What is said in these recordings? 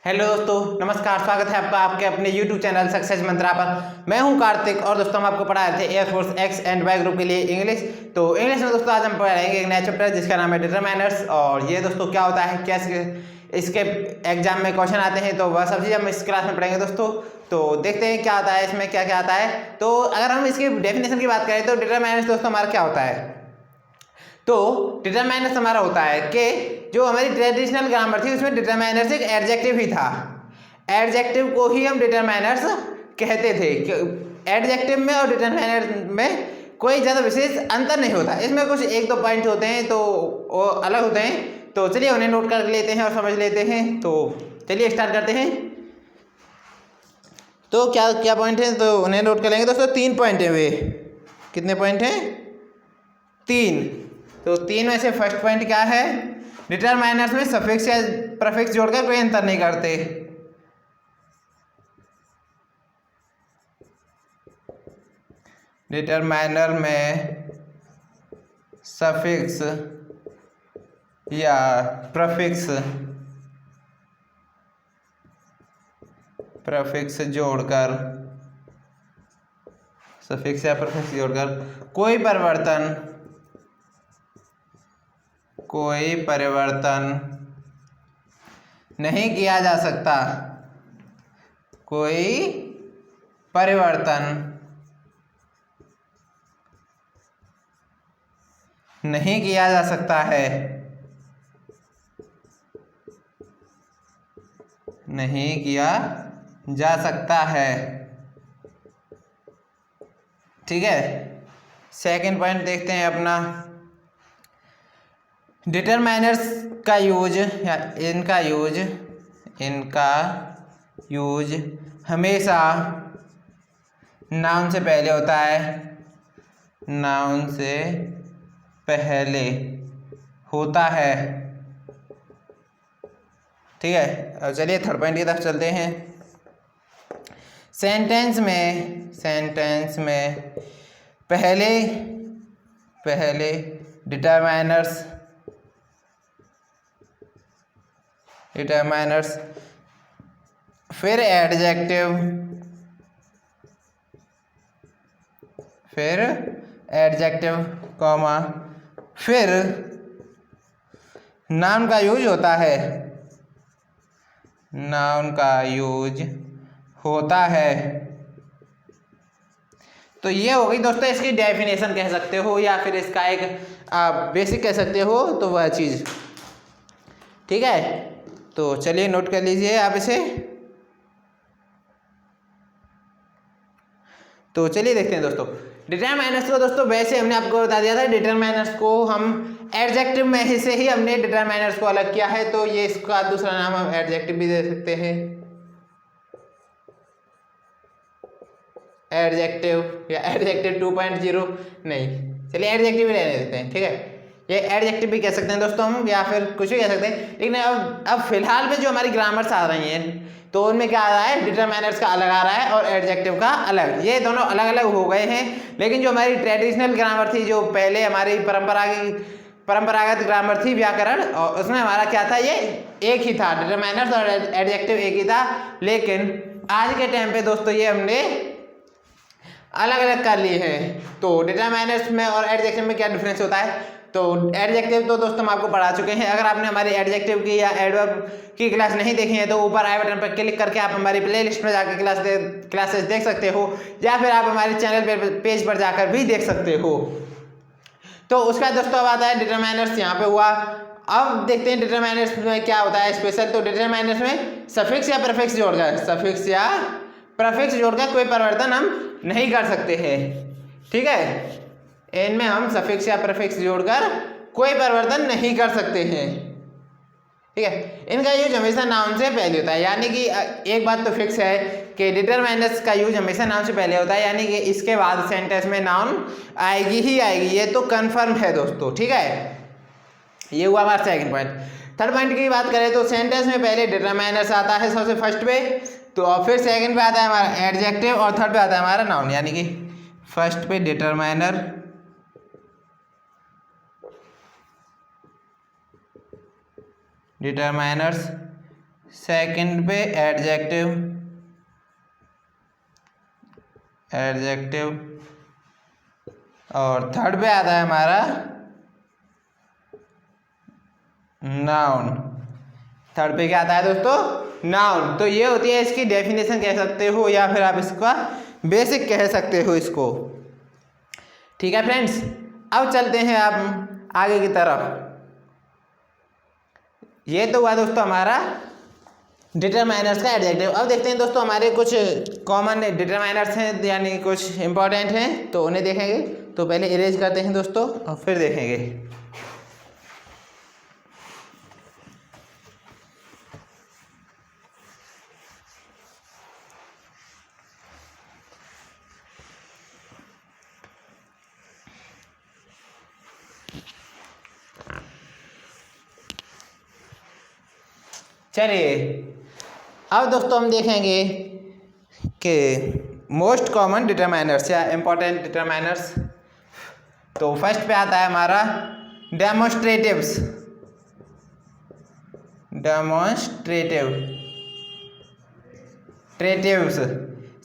Hello दोस्तों, नमस्कार। स्वागत है आपका आपके अपने YouTube चैनल सक्सेस मंत्रा पर। मैं हूं कार्तिक और दोस्तों हम आपको पढ़ा रहे थे air force X and Y group के लिए इंग्लिश। तो इंग्लिश में दोस्तों आज हम पढ़ाएंगे एक नया चैप्टर जिसका नाम है डिटरमाइनर्स। और ये दोस्तों क्या होता है, क्या इसके एग्जाम में क्वेश्चन आते हैं, तो वह सब चीज़ हम इस क्लास में पढ़ेंगे दोस्तों। तो देखते हैं क्या आता है इसमें, क्या क्या आता है। तो अगर हम इसकी डेफिनेशन की बात करें तो डिटरमाइनर्स दोस्तों हमारा क्या होता है। तो डिटरमाइनर्स हमारा होता है कि जो हमारी ट्रेडिशनल ग्रामर थी उसमें डिटरमाइनर्स एक एडजेक्टिव ही था। एडजेक्टिव को ही हम डिटरमाइनर्स कहते थे। एडजेक्टिव में और डिटरमाइनर में कोई ज़्यादा विशेष अंतर नहीं होता। इसमें कुछ एक दो पॉइंट होते हैं तो वो अलग होते हैं। तो चलिए उन्हें नोट कर लेते हैं और समझ लेते हैं। तो चलिए स्टार्ट करते हैं। तो क्या क्या पॉइंट है तो उन्हें नोट कर लेंगे दोस्तों। 3 पॉइंट है वे। कितने पॉइंट हैं? 3। तो 3 में से फर्स्ट पॉइंट क्या है, डिटरमाइनर्स में सफिक्स या प्रीफिक्स जोड़कर कोई अंतर नहीं करते। डिटरमाइनर में सफिक्स या प्रीफिक्स जोड़कर सफिक्स या प्रीफिक्स जोड़कर कोई परिवर्तन नहीं किया जा सकता। कोई परिवर्तन नहीं किया जा सकता है। नहीं किया जा सकता है। ठीक है। सेकंड पॉइंट देखते हैं अपना। डिटरमाइनर्स का यूज या इनका यूज हमेशा नाउन से पहले होता है। नाउन से पहले होता है। ठीक है। अब चलिए थर्ड पॉइंट की तरफ चलते हैं। सेंटेंस में पहले डिटरमाइनर्स फिर एडजेक्टिव कॉमा फिर नाउन का यूज होता है। तो ये हो गई दोस्तों इसकी डेफिनेशन कह सकते हो या फिर इसका एक बेसिक कह सकते हो, तो वह चीज़। ठीक है। तो चलिए नोट कर लीजिए आप इसे। तो चलिए देखते हैं दोस्तों डिटरमाइनर्स को। दोस्तों वैसे हमने आपको बता दिया था डिटरमाइनर्स को हम एडजेक्टिव में ही हमने डिटरमाइनर्स को अलग किया है। तो ये इसका दूसरा नाम हम एडजेक्टिव भी दे सकते हैं। एडजेक्टिव या एडजेक्टिव 2.0 नहीं, चलिए एडजेक्टिव ही रहने देते हैं। ठीक है। ये एडजेक्टिव भी कह सकते हैं दोस्तों हम, या फिर कुछ भी कह सकते हैं। लेकिन अब फिलहाल में जो हमारी ग्रामर्स आ रही हैं तो उनमें क्या आ रहा है, डिटरमाइनर्स का अलग आ रहा है और एडजेक्टिव का अलग। ये दोनों अलग अलग हो गए हैं। लेकिन जो हमारी ट्रेडिशनल ग्रामर थी, जो पहले हमारी परंपरागत ग्रामर थी व्याकरण, और उसमें हमारा क्या था, ये एक ही था। डिटरमाइनर्स और एडजेक्टिव एक ही था। लेकिन आज के टाइम पे दोस्तों ये हमने अलग अलग कर लिए हैं। तो डिटरमाइनर्स में और एडजेक्टिव में क्या डिफरेंस होता है। तो एडजेक्टिव तो दोस्तों हम आपको पढ़ा चुके हैं। अगर आपने हमारी एडजेक्टिव की या एडवर्ब की क्लास नहीं देखी है तो ऊपर आई बटन पर क्लिक करके आप हमारी प्लेलिस्ट में जाकर क्लासेस देख सकते हो, या फिर आप हमारे चैनल पेज पर जाकर भी देख सकते हो। तो उसका दोस्तों अब आता है डिटरमाइनर्स यहाँ पे हुआ। अब देखते हैं डिटरमाइनर्स में क्या होता है स्पेशल। तो डिटरमाइनर्स में सफिक्स या प्रीफिक्स जोड़कर कोई परिवर्तन हम नहीं कर सकते हैं। ठीक है। इनमें हम सफिक्स या प्रीफिक्स जोड़कर कोई परिवर्तन नहीं कर सकते हैं। ठीक है। इनका यूज हमेशा नाउन से पहले होता है। यानी कि एक बात तो फिक्स है कि डिटरमाइनर्स का यूज हमेशा नाउन से पहले होता है। यानी कि इसके बाद सेंटेंस में नाउन आएगी ही आएगी, ये तो कन्फर्म है दोस्तों। ठीक है। ये हुआ हमारा सेकंड पॉइंट। थर्ड पॉइंट की बात करें तो सेंटेंस में पहले डिटरमाइनर्स आता है सबसे फर्स्ट पे, तो फिर सेकंड पे आता है हमारा एडजेक्टिव और थर्ड पे आता है हमारा नाउन। यानी कि फर्स्ट पे डिटरमाइनर्स, सेकंड पे एडजेक्टिव और थर्ड पे आता है हमारा नाउन। थर्ड पे क्या आता है दोस्तों? नाउन। तो ये होती है इसकी डेफिनेशन कह सकते हो या फिर आप इसका बेसिक कह सकते हो इसको। ठीक है फ्रेंड्स, अब चलते हैं आप आगे की तरफ। ये तो हुआ दोस्तों हमारा डिटरमाइनर्स का एडजेक्टिव। अब देखते हैं दोस्तों हमारे कुछ कॉमन डिटरमाइनर्स हैं यानी कुछ इंपॉर्टेंट हैं, तो उन्हें देखेंगे। तो पहले इरेज करते हैं दोस्तों और फिर देखेंगे। चलिए अब दोस्तों हम देखेंगे कि मोस्ट कॉमन डिटरमाइनर्स या इम्पोर्टेंट डिटरमाइनर्स। तो फर्स्ट पे आता है हमारा डेमोस्ट्रेटिव्स।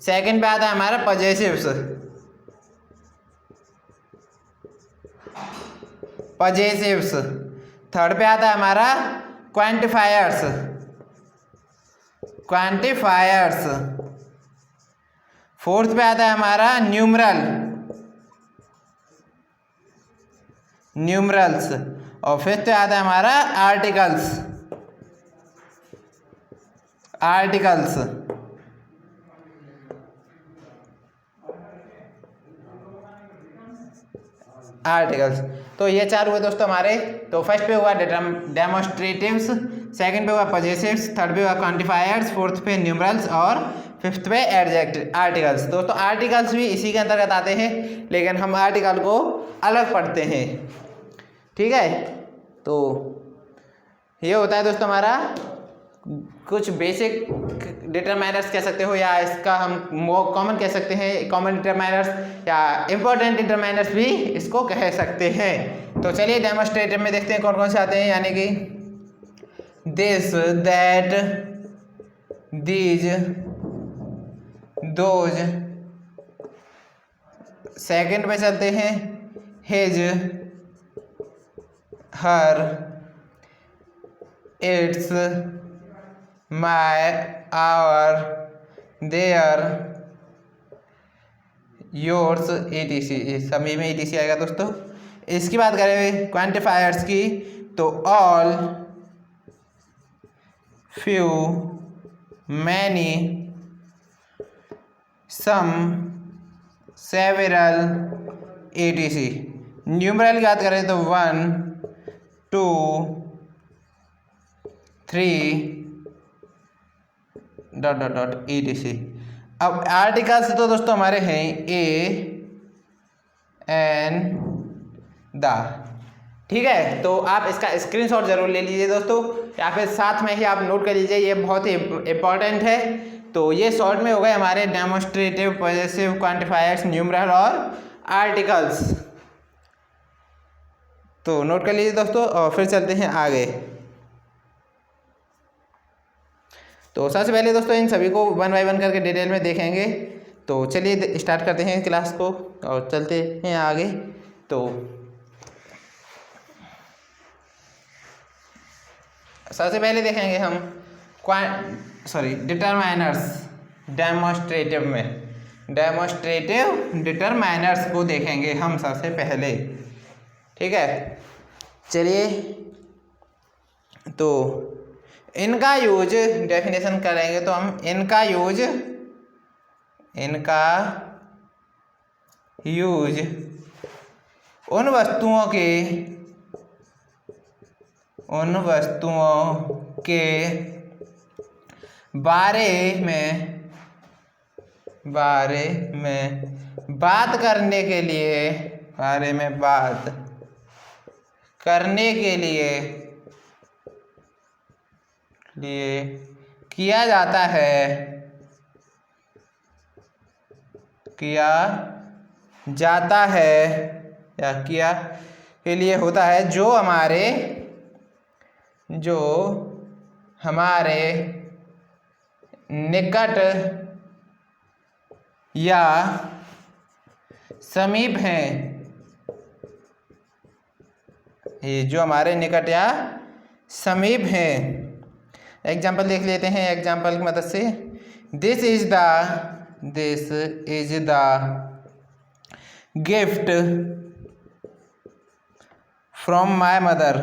सेकंड पे आता है हमारा पजेसिव्स। थर्ड पे आता है हमारा क्वांटिफायर्स। फोर्थ पे आता है हमारा न्यूमरल्स। और फिफ्थ पे आता है हमारा आर्टिकल्स। तो ये चार हुए दोस्तों हमारे। तो फर्स्ट पे हुआ डेमोस्ट्रेटिव्स, सेकंड पे हुआ पजेसिव्स, थर्ड पे हुआ क्वांटिफायर्स, फोर्थ पे न्यूमरल्स और फिफ्थ पे आर्टिकल्स। दोस्तों आर्टिकल्स भी इसी के अंतर्गत आते हैं, लेकिन हम आर्टिकल को अलग पढ़ते हैं। ठीक है, तो ये होता है दोस्तों हमारा कुछ बेसिक डिटरमाइनर्स कह सकते हो या इसका हम कॉमन कह सकते हैं, कॉमन डिटरमाइनर्स या इम्पोर्टेंट डिटरमाइनर्स भी इसको कह सकते हैं। तो चलिए डेमोस्ट्रेटिव में देखते हैं कौन कौन से आते हैं, यानी कि this, that, these, those. Second पे चलते हैं his, her, its, my, our, their, yours, etc। सभी में etc आएगा दोस्तों। इसकी बात करें क्वांटिफायर्स की, तो ऑल, फ्यू, मैनी, सम, सेवरल, etc। न्यूमरल की बात करें तो 1, 2, 3 ... etc। अब आर्टिकल्स तो दोस्तों हमारे हैं ए, एन, द। ठीक है, तो आप इसका स्क्रीनशॉट जरूर ले लीजिए दोस्तों, या फिर साथ में ही आप नोट कर लीजिए, ये बहुत ही इंपॉर्टेंट है। तो ये शॉर्ट में हो गए हमारे डेमोस्ट्रेटिव, पजेसिव, क्वांटिफायर्स, न्यूमरल और आर्टिकल्स। तो नोट कर लीजिए दोस्तों और फिर चलते हैं आगे। तो सबसे पहले दोस्तों इन सभी को 1 बाय 1 करके डिटेल में देखेंगे। तो चलिए स्टार्ट करते हैं क्लास को और चलते हैं आगे। तो सबसे पहले देखेंगे हम डिटरमाइनर्स डेमोस्ट्रेटिव में। डेमोस्ट्रेटिव डिटरमाइनर्स को देखेंगे हम सबसे पहले। ठीक है, चलिए तो इनका यूज डेफिनेशन करेंगे। तो हम इनका यूज उन वस्तुओं के बारे में बात करने के लिए किया जाता है या किया के लिए होता है, जो हमारे निकट या समीप हैं, ये जो हमारे निकट या समीप हैं। एग्जाम्पल देख लेते हैं एग्जाम्पल की मदद से। This is the gift from my mother.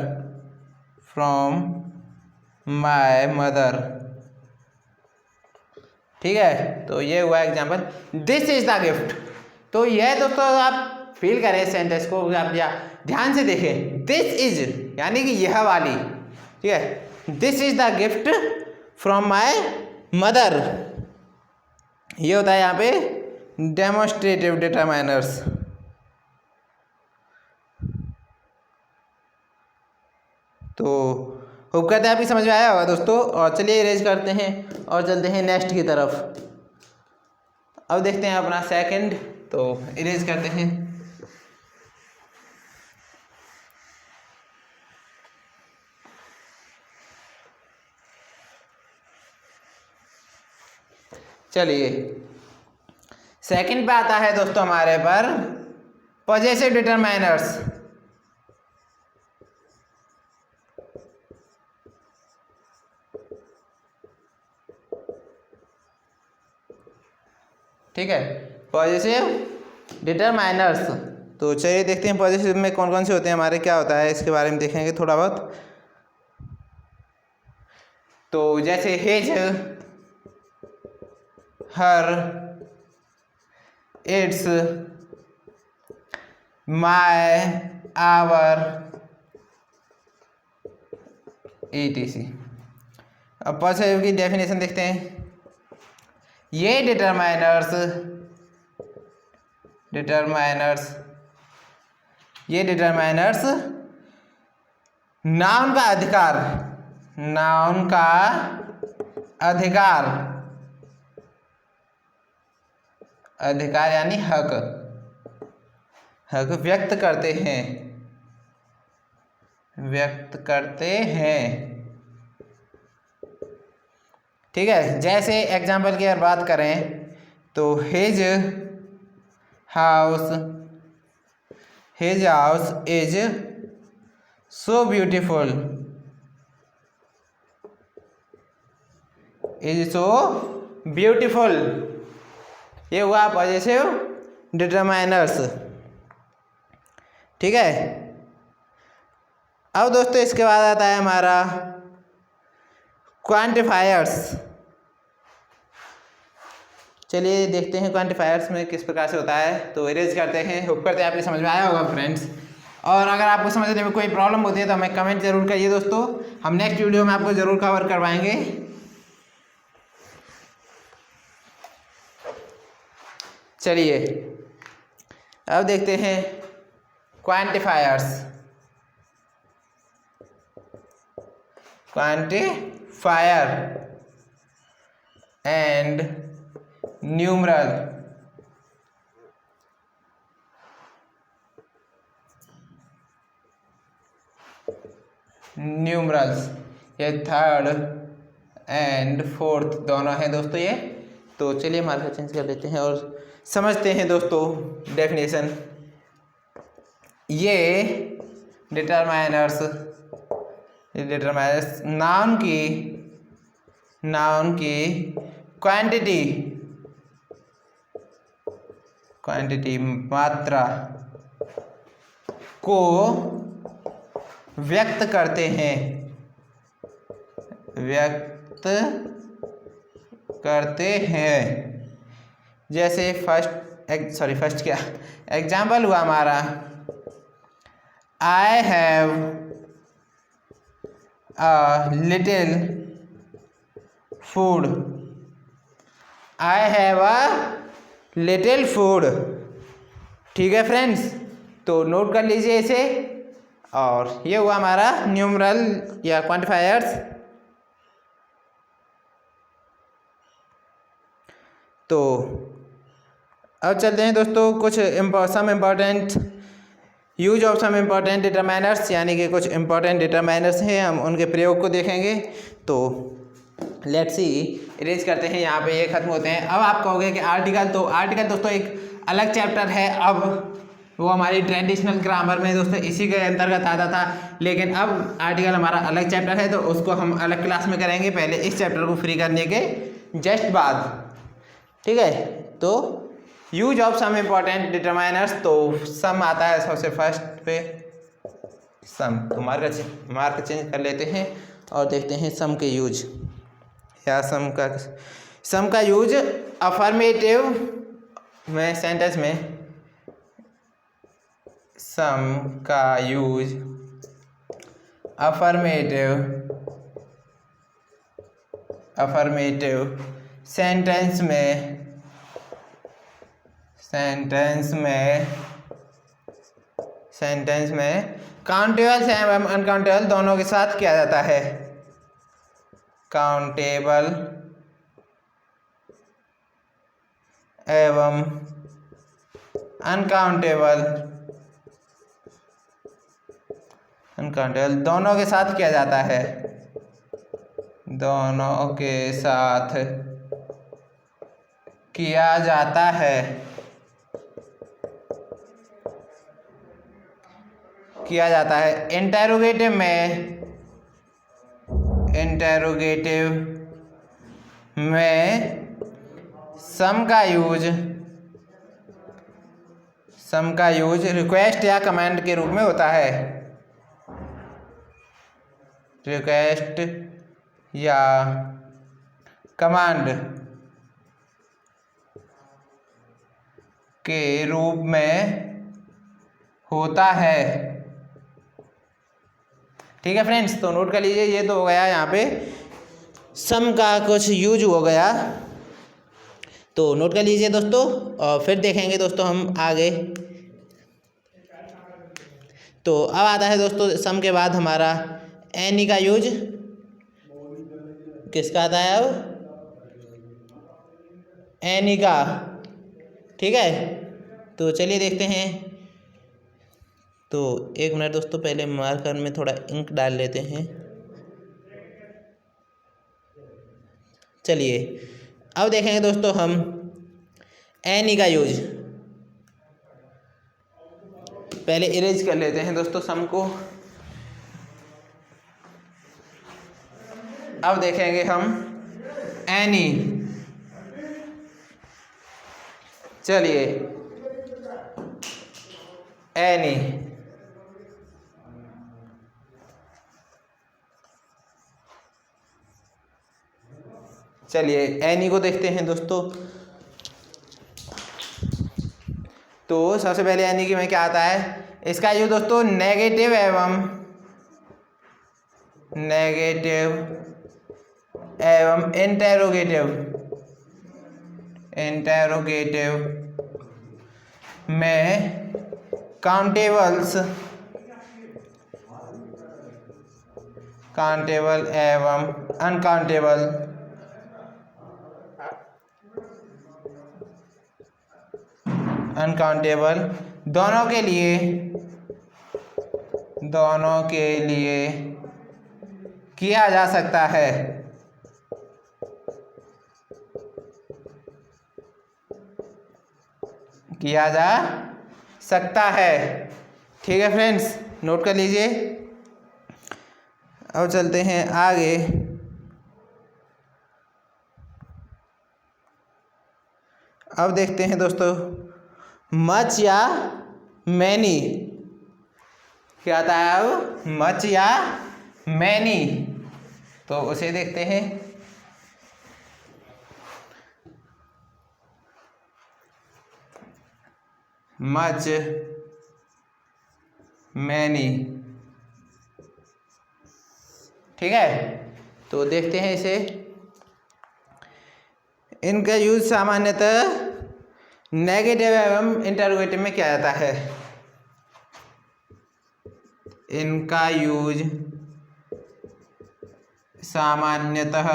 ठीक है, तो ये हुआ example, this is the gift. तो यह दोस्तों आप फील करें सेंटेंस को, आप ध्यान से देखें। दिस इज यानी कि यह वाली, ठीक है, this is the gift from my mother. ये होता है यहाँ पे डेमोन्स्ट्रेटिव डिटरमाइनर्स। तो होप करते हैं आपकी समझ में आया होगा दोस्तों। और चलिए इरेज करते हैं और चलते हैं नेक्स्ट की तरफ। अब देखते हैं अपना सेकंड, तो इरेज करते हैं। चलिए सेकंड पे आता है दोस्तों हमारे पर पॉजेसिव डिटरमाइनर्स। ठीक है, पॉजेसिव डिटरमाइनर्स। तो चलिए देखते हैं पॉजेसिव में कौन कौन से होते हैं हमारे, क्या होता है इसके बारे में देखेंगे थोड़ा बहुत। तो जैसे his, her, its, my, our, etc। अब पॉजेसिव की डेफिनेशन देखते हैं। ये डिटरमाइनर्स नाउन का अधिकार यानी हक व्यक्त करते हैं। ठीक है, जैसे एग्जाम्पल की अगर बात करें तो his house is so beautiful, ये हुआ पॉजेसिव डिटरमाइनर्स। ठीक है, अब दोस्तों इसके बाद आता है हमारा क्वांटिफायर्स। चलिए देखते हैं क्वांटिफायर्स में किस प्रकार से होता है। तो इरेज करते हैं। होप करते हैं आपको समझ में आया होगा फ्रेंड्स। और अगर आपको समझने में कोई प्रॉब्लम होती है तो हमें कमेंट जरूर करिए दोस्तों, हम नेक्स्ट वीडियो में आपको जरूर कवर करवाएंगे। चलिए अब देखते हैं क्वांटिफायर एंड न्यूमरल्स, ये थर्ड एंड फोर्थ दोनों हैं दोस्तों ये। तो चलिए मार्कर चेंज कर लेते हैं और समझते हैं दोस्तों डेफिनेशन। ये डिटरमाइनर्स नाउन की क्वांटिटी मात्रा को व्यक्त करते हैं। जैसे फर्स्ट क्या एग्जाम्पल हुआ हमारा, I have a little food. ठीक है फ्रेंड्स, तो नोट कर लीजिए इसे। और ये हुआ हमारा न्यूमरल या क्वांटिफायर्स। तो अब चलते हैं दोस्तों कुछ some important use of some important determiners, यानी कि कुछ इम्पॉर्टेंट डिटरमाइनर्स हैं, हम उनके प्रयोग को देखेंगे। तो लेट्स सी, इरेज करते हैं, यहाँ पे ये खत्म होते हैं। अब आप कहोगे कि आर्टिकल, तो आर्टिकल दोस्तों एक अलग चैप्टर है, अब वो हमारी ट्रेडिशनल ग्रामर में दोस्तों इसी के अंतर्गत आता था, लेकिन अब आर्टिकल हमारा अलग चैप्टर है, तो उसको हम अलग क्लास में करेंगे, पहले इस चैप्टर को फ्री करने के जस्ट बाद, ठीक है। तो use of some important determiners, तो सम आता है सबसे फर्स्ट पे, सम, तो मार्क चेंज कर लेते हैं और देखते हैं सम के यूज, या सम का यूज अफर्मेटिव में, सेंटेंस में सम का यूज अफर्मेटिव सेंटेंस में काउंटेबल एवं अनकाउंटेबल दोनों के साथ किया जाता है। काउंटेबल एवं अनकाउंटेबल दोनों के साथ किया जाता है, दोनों के साथ किया जाता है, इंटेरोगेटिव में सम का यूज रिक्वेस्ट या कमांड के रूप में होता है, रिक्वेस्ट या कमांड के रूप में होता है, ठीक है फ्रेंड्स। तो नोट कर लीजिए, ये तो हो गया यहाँ पे सम का कुछ यूज हो गया, तो नोट कर लीजिए दोस्तों, और फिर देखेंगे दोस्तों हम आगे। तो अब आता है दोस्तों सम के बाद हमारा एनी का यूज, किसका आता है अब, एनी का, ठीक है। तो चलिए देखते हैं, तो एक मिनट दोस्तों, पहले मार्कर में थोड़ा इंक डाल लेते हैं। चलिए अब देखेंगे दोस्तों हम एनी का यूज, पहले इरेज कर लेते हैं दोस्तों सम को, अब देखेंगे हम एनी। चलिए एनी, चलिए एनी को देखते हैं दोस्तों। तो सबसे पहले एनी की में क्या आता है, इसका यूज दोस्तों नेगेटिव एवं इंटेरोगेटिव में काउंटेबल एवं अनकाउंटेबल दोनों के लिए किया जा सकता है, ठीक है फ्रेंड्स, नोट कर लीजिए। अब चलते हैं आगे। अब देखते हैं दोस्तों मच या मैनी, क्या आता है अब, मच या मैनी, तो उसे देखते हैं। मच मैनी, ठीक है। तो देखते हैं इसे, इनका यूज सामान्यतः नेगेटिव एवं इंटरोगेटिव में किया जाता है, इनका यूज सामान्यतः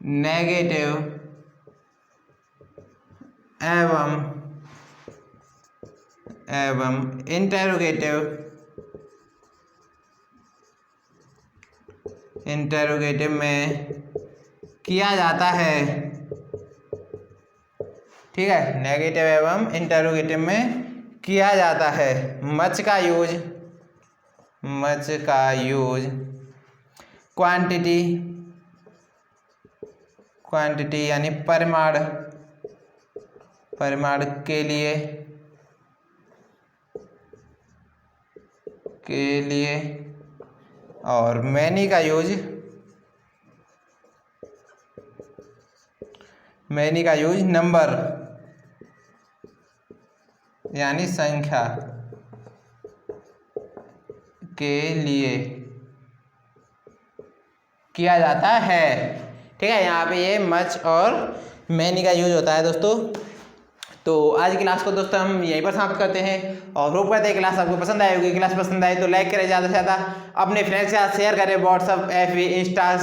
नेगेटिव एवं इंटेरोगेटिव में किया जाता है, ठीक है, नेगेटिव एवं इंटरोगेटिव में किया जाता है। मच का यूज क्वांटिटी यानी परिमाण के लिए और मैनी का यूज नंबर यानी संख्या के लिए किया जाता है, ठीक है। यहाँ पे ये मच और मैनी का यूज होता है दोस्तों। तो आज की क्लास को दोस्तों हम यहीं पर समाप्त करते हैं और होप करते हैं क्लास आपको पसंद आई होगी। क्लास पसंद आई तो लाइक करें, ज़्यादा से ज़्यादा अपने फ्रेंड्स के साथ शेयर करें, व्हाट्सअप, FB, इंस्टा,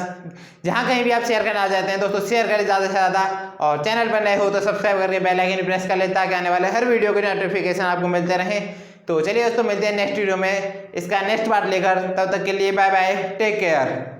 जहाँ कहीं भी आप शेयर करना चाहते हैं दोस्तों शेयर करें ज़्यादा से ज़्यादा। और चैनल पर नए हो तो सब्सक्राइब करके बेल आइकन प्रेस कर लें ताकि आने वाले हर वीडियो के नोटिफिकेशन आपको मिलते रहें। तो चलिए दोस्तों मिलते हैं नेक्स्ट वीडियो में इसका नेक्स्ट पार्ट लेकर, तब तक के लिए बाय बाय, टेक केयर।